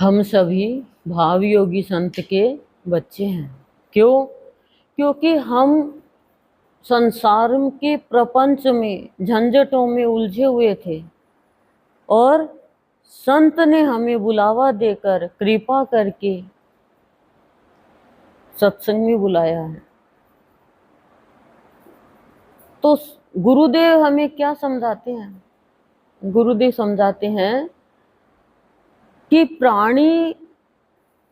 हम सभी भाव योगी संत के बच्चे हैं। क्यों? क्योंकि हम संसार के प्रपंच में झंझटों में उलझे हुए थे और संत ने हमें बुलावा देकर कृपा करके सत्संग में बुलाया है। तो गुरुदेव हमें क्या समझाते हैं? गुरुदेव समझाते हैं कि प्राणी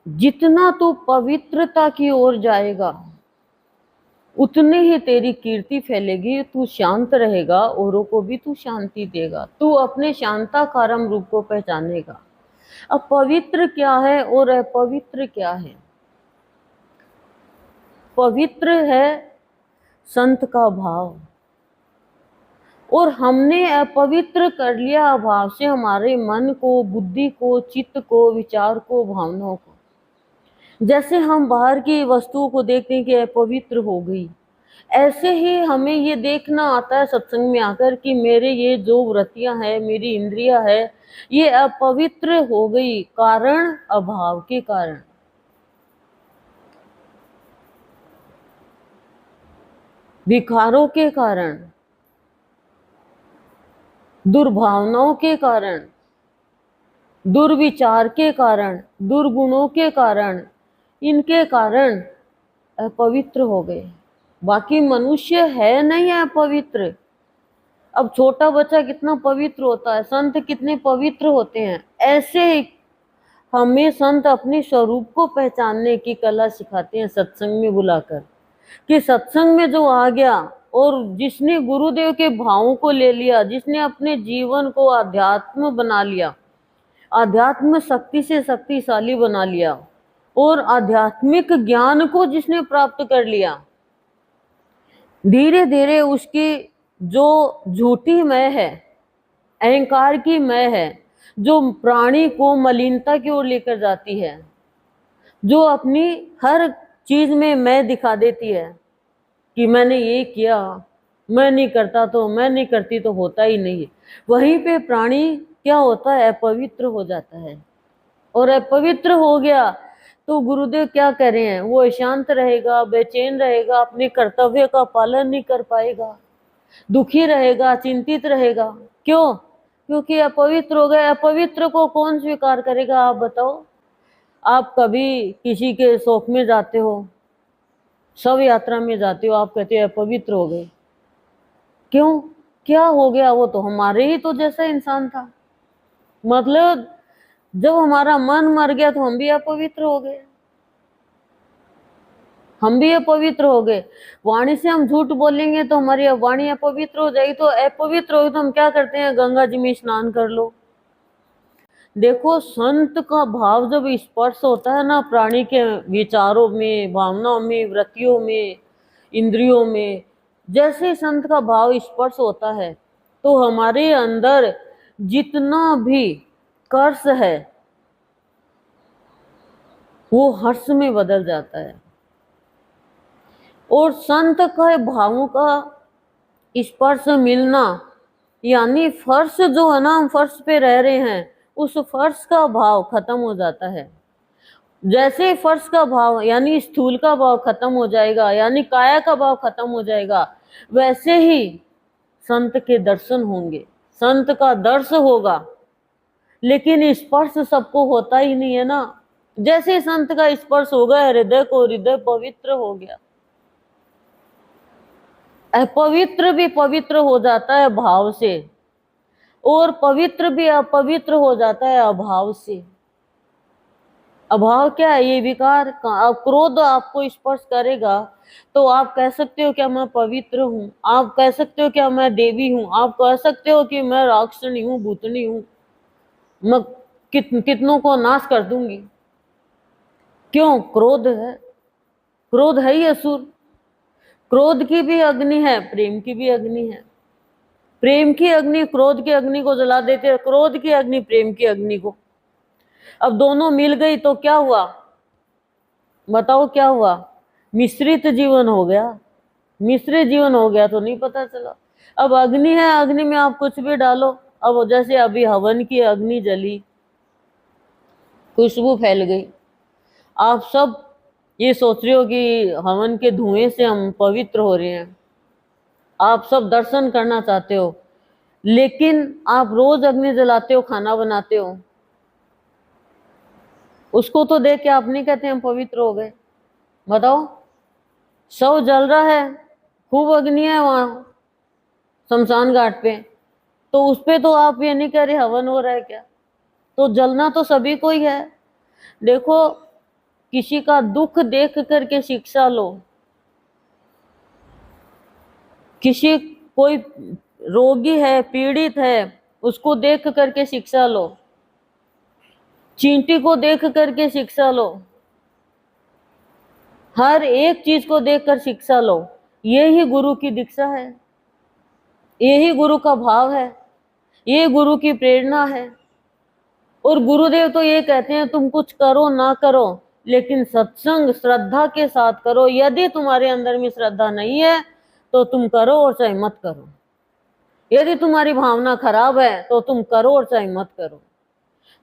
जितना तू पवित्रता की ओर जाएगा उतनी ही तेरी कीर्ति फैलेगी। तू शांत रहेगा, औरों को भी तू शांति देगा, तू अपने शांताकारम रूप को पहचानेगा। अब पवित्र क्या है और अपवित्र क्या है? पवित्र है संत का भाव, और हमने अपवित्र कर लिया अभाव से हमारे मन को, बुद्धि को, चित्त को, विचार को, भावनाओं को। जैसे हम बाहर की वस्तुओं को देखते हैं कि अपवित्र हो गई, ऐसे ही हमें ये देखना आता है सत्संग में आकर कि मेरे ये जो वृत्तियां हैं, मेरी इंद्रियां है, ये अपवित्र हो गई। कारण अभाव के कारण, विकारों के कारण, दुर्भावनाओं के कारण, दुर्विचार के कारण, दुर्गुणों के कारण, इनके कारण अपवित्र हो गए। बाकी मनुष्य है नहीं है पवित्र। अब छोटा बच्चा कितना पवित्र होता है, संत कितने पवित्र होते हैं। ऐसे ही हमें संत अपने स्वरूप को पहचानने की कला सिखाते हैं सत्संग में बुलाकर, कि सत्संग में जो आ गया और जिसने गुरुदेव के भावों को ले लिया, जिसने अपने जीवन को आध्यात्म बना लिया, आध्यात्म शक्ति से शक्तिशाली बना लिया, और आध्यात्मिक ज्ञान को जिसने प्राप्त कर लिया, धीरे धीरे उसकी जो झूठी मैं है, अहंकार की मैं है, जो प्राणी को मलिनता की ओर लेकर जाती है, जो अपनी हर चीज में मैं दिखा देती है कि मैंने ये किया, मैं नहीं करता तो, मैं नहीं करती तो होता ही नहीं है, वहीं पे प्राणी क्या होता है? अपवित्र हो जाता है। और अपवित्र हो गया तो गुरुदेव क्या कह रहे हैं? वो अशांत रहेगा, बेचैन रहेगा, अपने कर्तव्य का पालन नहीं कर पाएगा, दुखी रहेगा, चिंतित रहेगा। क्यों? क्योंकि अपवित्र हो गए। अपवित्र को कौन स्वीकार करेगा? आप बताओ। आप कभी किसी के शोक में जाते हो, शव यात्रा में जाते हो, आप कहते हो अपवित्र हो गए। क्यों? क्या हो गया? वो तो हमारे ही तो जैसा इंसान था। मतलब जब हमारा मन मर गया तो हम भी अपवित्र हो गए, हम भी अपवित्र हो गए। वाणी से हम झूठ बोलेंगे तो हमारी वाणी अपवित्र हो जाएगी। तो अपवित्र होगी तो हम क्या करते हैं? गंगा जी में स्नान कर लो। देखो, संत का भाव जब स्पर्श होता है ना प्राणी के विचारों में, भावनाओं में, वृत्तियों में, इंद्रियों में, जैसे संत का भाव स्पर्श होता है तो हमारे अंदर जितना भी कर्ष है वो हर्ष में बदल जाता है। और संत के भावों का स्पर्श मिलना, यानी फर्श जो है ना, हम फर्श पे रह रहे हैं, उस फर्श का भाव खत्म हो जाता है। जैसे फर्श का भाव यानी स्थूल का भाव खत्म हो जाएगा, यानी काया का भाव खत्म हो जाएगा, वैसे ही संत के दर्शन होंगे, संत का दर्श होगा। लेकिन स्पर्श सबको होता ही नहीं है ना। जैसे संत का स्पर्श होगा हृदय को, हृदय पवित्र हो गया। अपवित्र भी पवित्र हो जाता है भाव से, और पवित्र भी अपवित्र हो जाता है अभाव से। अभाव क्या है? ये विकार। क्रोध आपको स्पर्श करेगा तो आप कह सकते हो क्या मैं पवित्र हूँ? आप कह सकते हो क्या मैं देवी हूँ? आप कह सकते हो कि मैं राक्षसनी हूँ, भूतनी हूँ, मैं कितनों को नाश कर दूंगी। क्यों? क्रोध है। क्रोध है ही असुर। क्रोध की भी अग्नि है, प्रेम की भी अग्नि है। प्रेम की अग्नि क्रोध की अग्नि को जला देते है, क्रोध की अग्नि प्रेम की अग्नि को। अब दोनों मिल गई तो क्या हुआ? बताओ क्या हुआ? मिश्रित जीवन हो गया। मिश्रित जीवन हो गया तो नहीं पता चला। अब अग्नि है, अग्नि में आप कुछ भी डालो। अब जैसे अभी हवन की अग्नि जली, खुशबू फैल गई। आप सब ये सोच रहे हो कि हवन के धुएं से हम पवित्र हो रहे हैं, आप सब दर्शन करना चाहते हो, लेकिन आप रोज अग्नि जलाते हो, खाना बनाते हो, उसको तो देख के आप नहीं कहते हम पवित्र हो गए। बताओ, शव जल रहा है, खूब अग्नि है वहां शमशान घाट पे, तो उस पे तो आप ये नहीं कह रहे हवन हो रहा है क्या? तो जलना तो सभी को ही है। देखो, किसी का दुख देख करके शिक्षा लो, किसी कोई रोगी है, पीड़ित है, उसको देख करके शिक्षा लो, चींटी को देख करके शिक्षा लो, हर एक चीज को देखकर शिक्षा लो। यही गुरु की दीक्षा है, यही गुरु का भाव है, ये गुरु की प्रेरणा है। और गुरुदेव तो ये कहते हैं तुम कुछ करो ना करो, लेकिन सत्संग श्रद्धा के साथ करो। यदि तुम्हारे अंदर में श्रद्धा नहीं है तो तुम करो और चाहे मत करो। यदि तुम्हारी भावना खराब है तो तुम करो और चाहे मत करो।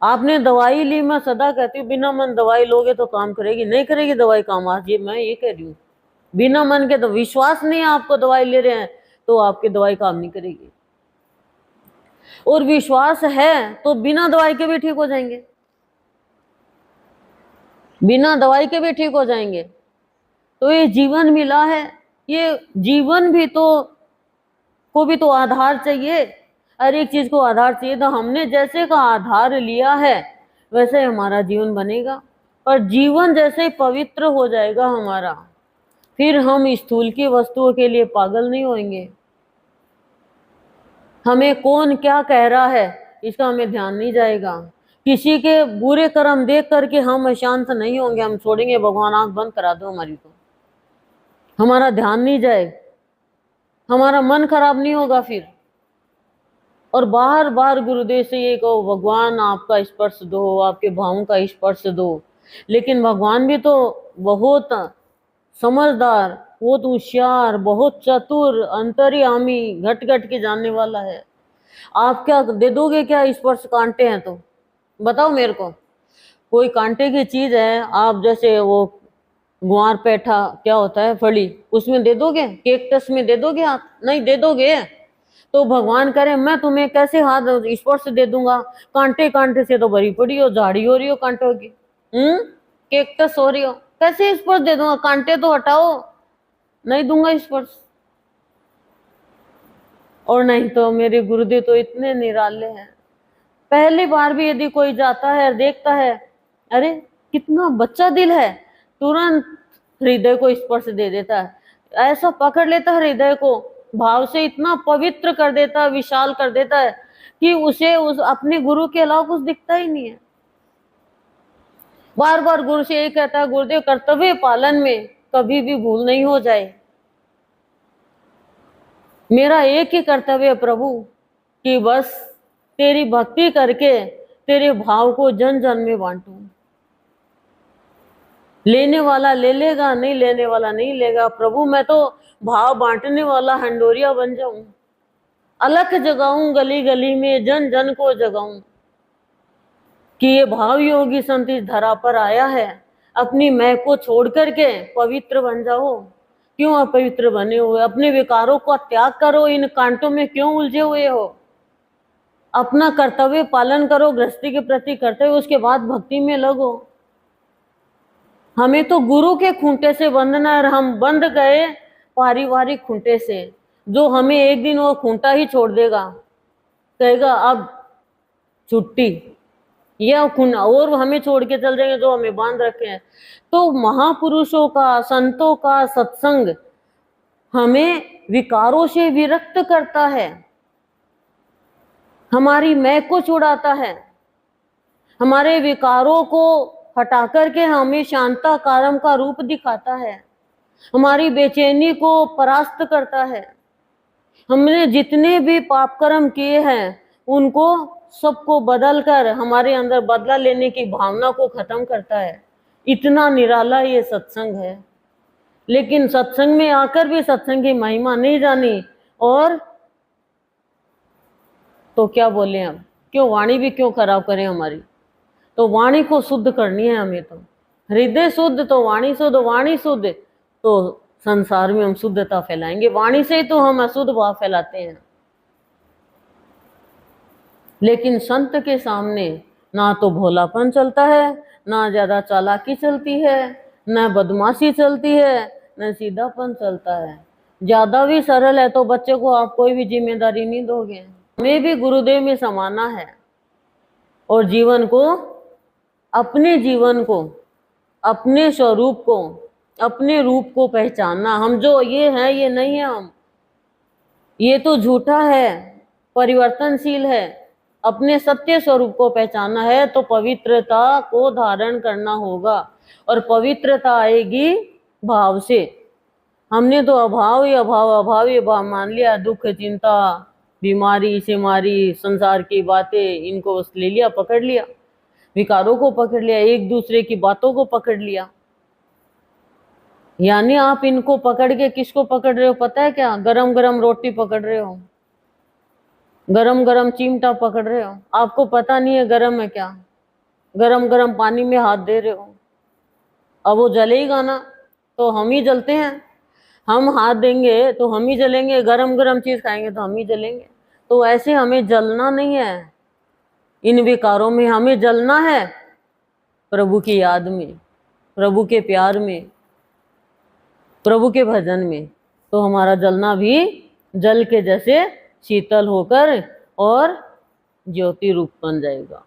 आपने दवाई ली, मैं सदा कहती हूँ बिना मन दवाई लोगे तो काम करेगी नहीं, करेगी दवाई काम। आज ये मैं ये कह रही हूँ, बिना मन के तो विश्वास नहीं है आपको, दवाई ले रहे हैं तो आपकी दवाई काम नहीं करेगी। और विश्वास है तो बिना दवाई के भी ठीक हो जाएंगे, बिना दवाई के भी ठीक हो जाएंगे। तो ये जीवन मिला है, ये जीवन भी तो को भी तो आधार चाहिए, हर एक चीज को आधार चाहिए। तो हमने जैसे का आधार लिया है वैसे हमारा जीवन बनेगा। पर जीवन जैसे ही पवित्र हो जाएगा हमारा, फिर हम स्थूल की वस्तुओं के लिए पागल नहीं होंगे। हमें कौन क्या कह रहा है इसका हमें ध्यान नहीं जाएगा। किसी के बुरे कर्म देख करके हम अशांत नहीं होंगे, हम छोड़ेंगे भगवान आंख बंद करा दो हमारी, तो हमारा ध्यान नहीं जाएगा, हमारा मन खराब नहीं होगा फिर। और बार बार गुरुदेव से ये कहो भगवान आपका स्पर्श दो, आपके भावों का स्पर्श दो। लेकिन भगवान भी तो बहुत समझदार, बहुत होशियार, बहुत चतुर, अंतर्यामी, घट घट के जानने वाला है। आप क्या दे दोगे क्या स्पर्श? कांटे हैं तो बताओ मेरे को, कोई कांटे की चीज है, आप जैसे वो गुआर पैठा क्या होता है, फली, उसमें दे दोगे? केकटस में दे दोगे हाथ? नहीं दे दोगे। तो भगवान करे मैं तुम्हें कैसे हाथ स्पर्श दे दूंगा? कांटे कांटे से तो भरी पड़ी हो, झाड़ी हो रही हो कांटों की, केकटस हो रही हो, कैसे स्पर्श दे दूंगा? कांटे तो हटाओ, नहीं दूंगा स्पर्श। और नहीं तो मेरे गुरुदेव तो इतने निराले हैं, पहली बार भी यदि कोई जाता है देखता है, अरे कितना बच्चा दिल है, तुरंत हृदय को स्पर्श दे देता है, ऐसा पकड़ लेता है हृदय को, भाव से इतना पवित्र कर देता है, विशाल कर देता है कि उसे उस अपने गुरु के अलावा कुछ दिखता ही नहीं है। बार बार गुरु से यही कहता है गुरुदेव कर्तव्य पालन में कभी भी भूल नहीं हो जाए। मेरा एक ही कर्तव्य है प्रभु कि बस तेरी भक्ति करके तेरे भाव को जन जन में बांटूं। लेने वाला ले लेगा, नहीं लेने वाला नहीं लेगा। प्रभु मैं तो भाव बांटने वाला हंडोरिया बन जाऊं, अलख जगाऊं गली गली में, जन जन को जगाऊं कि ये भाव योगी संत इस धरा पर आया है, अपनी मैं को छोड़ करके पवित्र बन जाओ। क्यों अपवित्र बने हुए? अपने विकारों का त्याग करो, इन कांटों में क्यों उलझे हुए हो? अपना कर्तव्य पालन करो, गृहस्थी के प्रति कर्तव्य, उसके बाद भक्ति में लगो। हमें तो गुरु के खूंटे से बंधना है, और हम बंध गए पारिवारिक खूंटे से, जो हमें एक दिन वो खूंटा ही छोड़ देगा, कहेगा अब छुट्टी, या और हमें छोड़ के चल जाएंगे जो हमें बांध रखे हैं। तो महापुरुषों का, संतों का सत्संग हमें विकारों से विरक्त करता है, हमारी मैं को छुड़ाता है, हमारे विकारों को हटा करके हमें शांता कारम का रूप दिखाता है, हमारी बेचैनी को परास्त करता है। हमने जितने भी पाप कर्म किए हैं उनको सबको बदल कर हमारे अंदर बदला लेने की भावना को खत्म करता है। इतना निराला ये सत्संग है। लेकिन सत्संग में आकर भी सत्संग की महिमा नहीं जानी, और तो क्या बोले हम, क्यों वाणी भी क्यों खराब करें हमारी। तो वाणी को शुद्ध करनी है हमें। तो हृदय शुद्ध तो वाणी शुद्ध, वाणी शुद्ध तो संसार में हम शुद्धता फैलाएंगे। वाणी से ही तो हम अशुद्ध भाव फैलाते हैं। लेकिन संत के सामने ना तो भोलापन चलता है, ना ज्यादा चालाकी चलती है, न बदमाशी चलती है, न सीधापन चलता है। ज्यादा भी सरल है तो बच्चे को आप कोई भी जिम्मेदारी नहीं दोगे। हमें भी गुरुदेव में समाना है और जीवन को, अपने जीवन को, अपने स्वरूप को, अपने रूप को पहचानना। हम जो ये हैं ये नहीं है हम, ये तो झूठा है, परिवर्तनशील है। अपने सत्य स्वरूप को पहचानना है तो पवित्रता को धारण करना होगा, और पवित्रता आएगी भाव से। हमने तो अभाव ही अभाव, अभाव ही अभाव मान लिया। दुख, चिंता, बीमारी से मारी, संसार की बातें, इनको बस ले लिया, पकड़ लिया, विकारों को पकड़ लिया, एक दूसरे की बातों को पकड़ लिया। यानी आप इनको पकड़ के किसको पकड़ रहे हो पता है क्या? गरम गरम रोटी पकड़ रहे हो, गरम गरम चिमटा पकड़ रहे हो। आपको पता नहीं है गरम है क्या। गरम गरम पानी में हाथ दे रहे हो, अब वो जलेगा ना, तो हम ही जलते हैं। हम हाथ देंगे तो हम ही जलेंगे, गरम गरम चीज खाएंगे तो हम ही जलेंगे। तो ऐसे हमें जलना नहीं है इन विकारों में, हमें जलना है प्रभु की याद में, प्रभु के प्यार में, प्रभु के भजन में। तो हमारा जलना भी जल के जैसे शीतल होकर और ज्योति रूप बन जाएगा,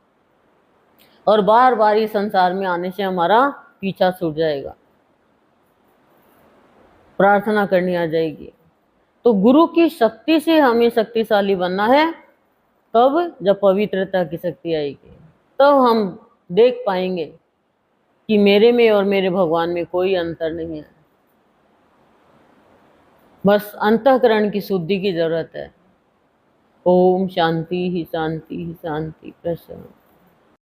और बार बार इस संसार में आने से हमारा पीछा छूट जाएगा, प्रार्थना करनी आ जाएगी। तो गुरु की शक्ति से हमें शक्तिशाली बनना है। कब? जब पवित्रता की शक्ति आएगी, तब हम देख पाएंगे कि मेरे में और मेरे भगवान में कोई अंतर नहीं है। बस अंतःकरण की शुद्धि की जरूरत है। ओम शांति ही शांति ही शांति। प्रसन्न।